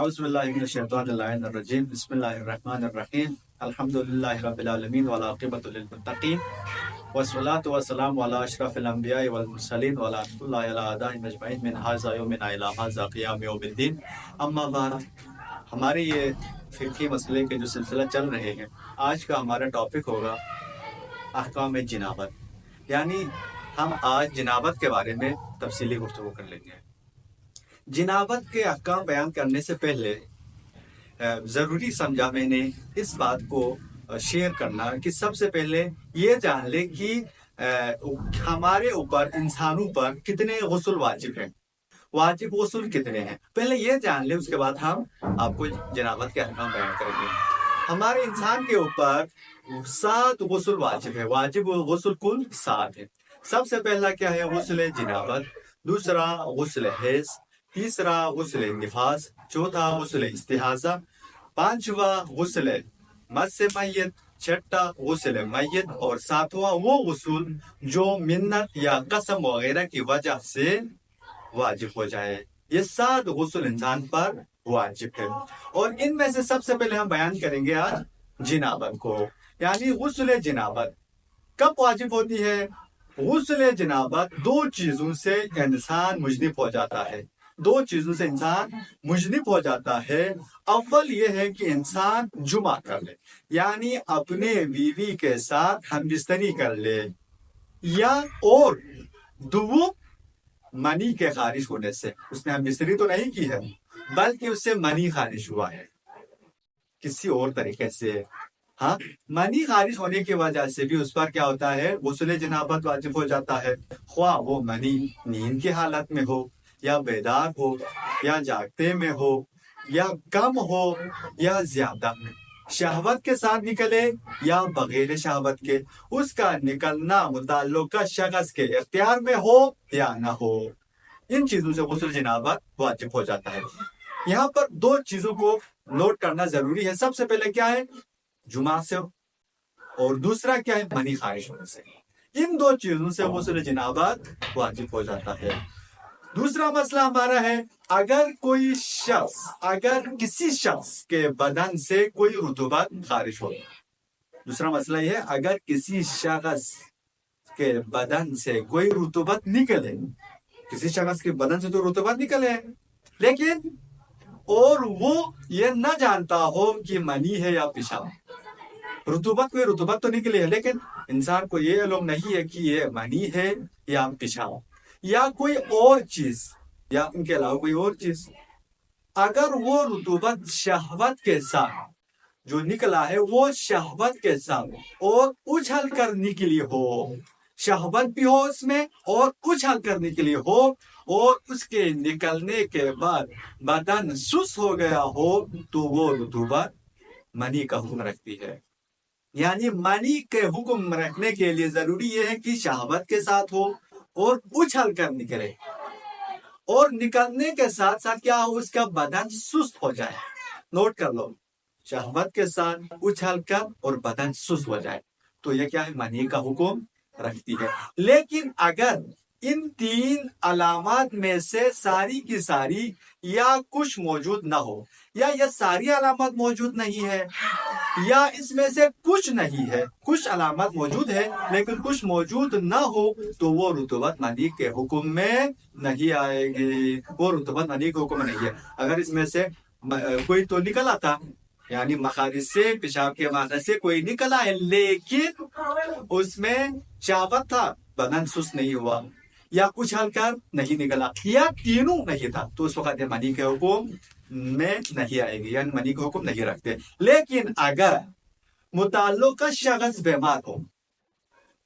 اعوذ باللہ من الشیطان الرجیم بسم اللہ الرحمن الرحیم الحمدللہ رب العالمین والعاقبۃ للمتقین والصلاۃ والسلام علی اشرف الانبیاء والمرسلین وعلی اللہ علی اعدائهم اجمعین من ھذا یومنا الی ھذا قیام یوم الدین اما بعد۔ ہمارے یہ فقہی مسئلے کے جو سلسلہ چل رہے ہیں، آج کا ہمارا ٹاپک ہوگا احکام جنابت، یعنی ہم آج جنابت کے بارے میں تفصیلی گفتگو کر لیں گے۔ جنابت کے احکام بیان کرنے سے پہلے ضروری سمجھا میں نے اس بات کو شیئر کرنا کہ سب سے پہلے یہ جان لیں کہ ہمارے اوپر، انسانوں پر کتنے غسل واجب ہیں، واجب غسل کتنے ہیں، پہلے یہ جان لیں، اس کے بعد ہم آپ کو جنابت کے احکام بیان کریں گے۔ ہمارے انسان کے اوپر 7 غسل واجب ہے، واجب غسل کل 7 ہے۔ سب سے پہلا کیا ہے؟ غسل جنابت، دوسرا غسل حیض، تیسرا غسل نفاس، چوتھا غسل استحاضہ، پانچواں غسل مس میت، چھٹا غسل میت، اور ساتواں وہ غسل جو منت یا قسم وغیرہ کی وجہ سے واجب ہو جائے۔ یہ 7 غسل انسان پر واجب ہے، اور ان میں سے سب سے پہلے ہم بیان کریں گے آج جنابت کو، یعنی غسل جنابت کب واجب ہوتی ہے؟ غسل جنابت 2 چیزوں سے انسان مجنب ہو جاتا ہے، 2 چیزوں سے انسان مجنب ہو جاتا ہے۔ اول یہ ہے کہ انسان جمع کر لے، یعنی اپنے بیوی کے ساتھ ہم بستری کر لے، یا اور دوم منی کے خارج ہونے سے، اس نے ہم بستری تو نہیں کی ہے بلکہ اس سے منی خارج ہوا ہے کسی اور طریقے سے۔ ہاں، منی خارج ہونے کی وجہ سے بھی اس پر کیا ہوتا ہے؟ غسل جنابت واجب ہو جاتا ہے، خواہ وہ منی نیند کی حالت میں ہو، یا بیدار ہو، یا جاگتے میں ہو، یا کم ہو یا زیادہ، شہوت کے ساتھ نکلے یا بغیر شہوت کے، اس کا نکلنا متعلقہ شخص کے اختیار میں ہو یا نہ ہو، ان چیزوں سے غسل جنابت واجب ہو جاتا ہے۔ یہاں پر 2 چیزوں کو نوٹ کرنا ضروری ہے۔ سب سے پہلے کیا ہے؟ جمعہ سے، اور دوسرا کیا ہے؟ منی خارج ہونے سے۔ ان 2 چیزوں سے غسل جنابت واجب ہو جاتا ہے۔ دوسرا مسئلہ ہمارا ہے، اگر کسی شخص کے بدن سے کوئی رطوبت خارج ہو۔ دوسرا مسئلہ یہ ہے، اگر کسی شخص کے بدن سے کوئی رطوبت نکلے، کسی شخص کے بدن سے تو رطوبت نکلے لیکن اور وہ یہ نہ جانتا ہو کہ منی ہے یا پیشاب، کوئی رطوبت تو نکلی ہے لیکن انسان کو یہ علم نہیں ہے کہ یہ منی ہے یا پیشاب یا کوئی اور چیز، یا ان کے علاوہ کوئی اور چیز۔ اگر وہ رطوبت شہوت کے ساتھ جو نکلا ہے، وہ شہوت کے ساتھ اور اچھل کر نکلی ہو، شہوت بھی ہو اس میں اور اچھل کر نکلی ہو، اور اس کے نکلنے کے بعد بدن سست ہو گیا ہو، تو وہ رطوبت منی کا حکم رکھتی ہے۔ یعنی منی کے حکم رکھنے کے لیے ضروری یہ ہے کہ شہوت کے ساتھ ہو اور اچھل کر نکلے، اور نکلنے کے ساتھ ساتھ کیا ہو؟ اس کا بدن سست ہو جائے۔ نوٹ کر لو، شہوت کے ساتھ اچھل کر اور بدن سست ہو جائے تو یہ کیا ہے؟ منی کا حکم رکھتی ہے۔ لیکن اگر ان 3 علامات میں سے ساری کی ساری یا کچھ موجود نہ ہو، یا یہ ساری علامات موجود نہیں ہے، یا اس میں سے کچھ نہیں ہے، کچھ علامات موجود ہے لیکن کچھ موجود نہ ہو، تو وہ رطوبت منی کے حکم میں نہیں آئے گی، وہ رطوبت منی کے حکم میں نہیں ہے۔ اگر اس میں سے کوئی تو نکلا تھا، یعنی مخارج سے، پیشاب کے مخرج سے کوئی نکلا ہے لیکن اس میں شہوت تھا، بدن سست نہیں ہوا، یا اچھل کر نہیں نکلا، یا تینوں نہیں تھا، تو اس وقت یہ منی کے حکم میں نہیں آئے گی، یعنی منی کو حکم نہیں رکھتے۔ لیکن اگر متعلقہ شخص بیمار ہو،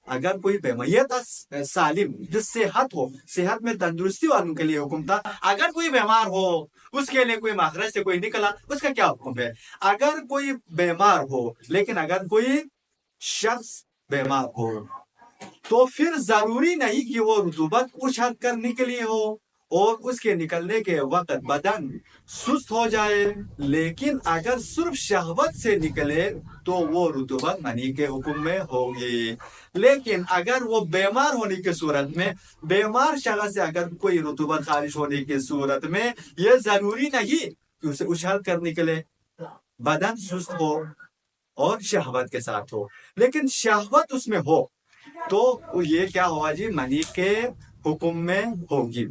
اگر کوئی بیمار، یہ تھا سالم جو صحت ہو، صحت میں تندرستی والوں کے لیے حکم تھا، اگر کوئی بیمار ہو، اس کے لیے کوئی مخرج سے کوئی نکلا، اس کا کیا حکم ہے؟ اگر کوئی بیمار ہو، لیکن اگر کوئی شخص بیمار ہو تو پھر ضروری نہیں کہ وہ رطوبت اچھل کر نکلی ہو اور اس کے نکلنے کے وقت بدن سست ہو جائے، لیکن اگر صرف شہوت سے نکلے تو وہ رطوبت منی کے حکم میں ہوگی۔ لیکن اگر وہ بیمار ہونے کی صورت میں، بیمار شخص سے اگر کوئی رطوبت خارج ہونے کی صورت میں، یہ ضروری نہیں کہ اسے اچھل کر نکلے، بدن سست ہو اور شہوت کے ساتھ ہو. لیکن شہوت اس میں ہو تو یہ کیا ہوا جی؟ منی کے حکم میں ہوگی.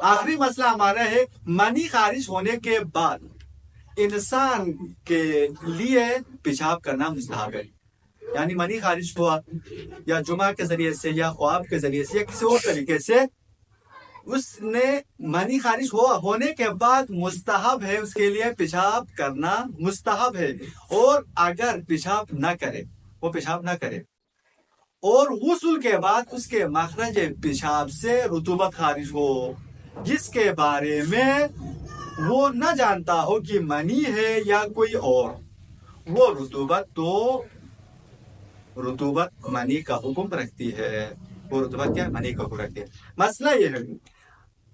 آخری مسئلہ ہمارا ہے منی خارج ہونے کے بعد انسان کے لیے پیشاب کرنا مستحب ہے. یعنی منی خارج ہوا یا جمعہ کے ذریعے سے یا خواب کے ذریعے سے یا کسی اور طریقے سے اس نے منی خارج ہونے کے بعد مستحب ہے اس کے لیے پیشاب کرنا مستحب ہے. اور اگر پیشاب نہ کرے، وہ پیشاب نہ کرے اور غسل کے بعد اس کے مخرج پیشاب سے رطوبت خارج ہو جس کے بارے میں وہ نہ جانتا ہو کہ منی ہے یا کوئی اور، وہ رطوبت منی کا حکم رکھتی ہے. وہ رطوبت کیا منی کا حکم رکھتی ہے. مسئلہ یہ ہے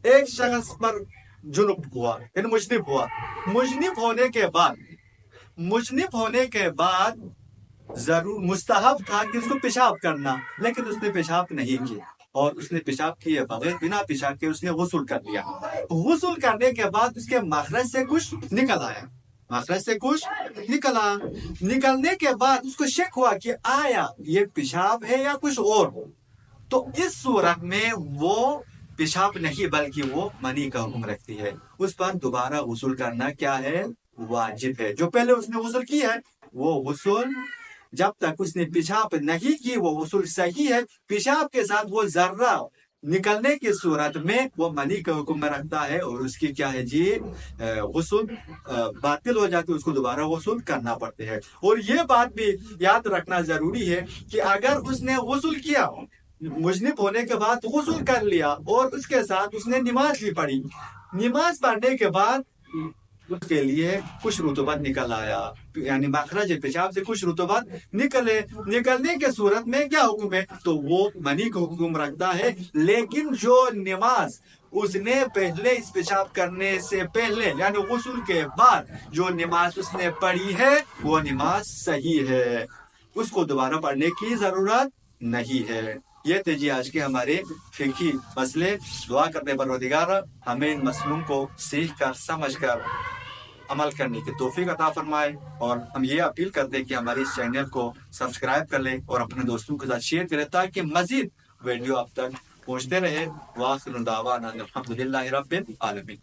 ایک شخص پر جنب ہوا یعنی مجنب ہوا. مجنب ہونے کے بعد ضرور مستحب تھا کہ اس کو پیشاب کرنا، لیکن اس نے پیشاب نہیں کیا اور اس نے پیشاب کیے بغیر بنا پیشاب کے اس نے غسل کر لیا. غسل کرنے کے بعد اس کے مخرج سے کچھ نکل آیا، نکلنے کے بعد اس کو شک ہوا کہ آیا یہ پیشاب ہے یا کچھ اور ہو، تو اس صورت میں وہ پیشاب نہیں بلکہ وہ منی کا حکم رکھتی ہے. اس پر دوبارہ غسل کرنا کیا ہے؟ واجب ہے. جو پہلے اس نے غسل کی ہے وہ غسل جب تک اس نے پیشاب نہیں کی وہ غسل صحیح ہے. پیشاب کے ساتھ وہ ذرہ نکلنے کی صورت میں وہ منی کا حکم میں رکھتا ہے اور اس کی کیا ہے جی؟ غسل باطل ہو جاتی ہے، اس کو دوبارہ غسل کرنا پڑتے ہے. اور یہ بات بھی یاد رکھنا ضروری ہے کہ اگر اس نے غسل کیا، مجنب ہونے کے بعد غسل کر لیا اور اس کے ساتھ اس نے نماز بھی پڑھی، نماز پڑھنے کے بعد اس کے لیے کچھ رطوبت نکل آیا، یعنی مخرج پیشاب سے کچھ رطوبت نکلنے کے صورت میں کیا حکم ہے؟ تو وہ منی کا حکم رکھتا ہے. لیکن جو نماز اس نے پہلے اس پیشاب کرنے سے پہلے یعنی غسل کے بعد جو نماز اس نے پڑھی ہے وہ نماز صحیح ہے، اس کو دوبارہ پڑھنے کی ضرورت نہیں ہے. یہ تھے جی آج کے ہمارے فقہی مسئلے. دعا کرنے پروردگار ہمیں ان مسئلوں کو سیکھ کر سمجھ کر عمل کرنے کی توفیق عطا فرمائے. اور ہم یہ اپیل کرتے ہیں کہ ہمارے اس چینل کو سبسکرائب کر لیں اور اپنے دوستوں کے ساتھ شیئر کریں تاکہ مزید ویڈیو آپ تک پہنچتے رہے. وآخر دعوانا الحمدللہ رب العالمین.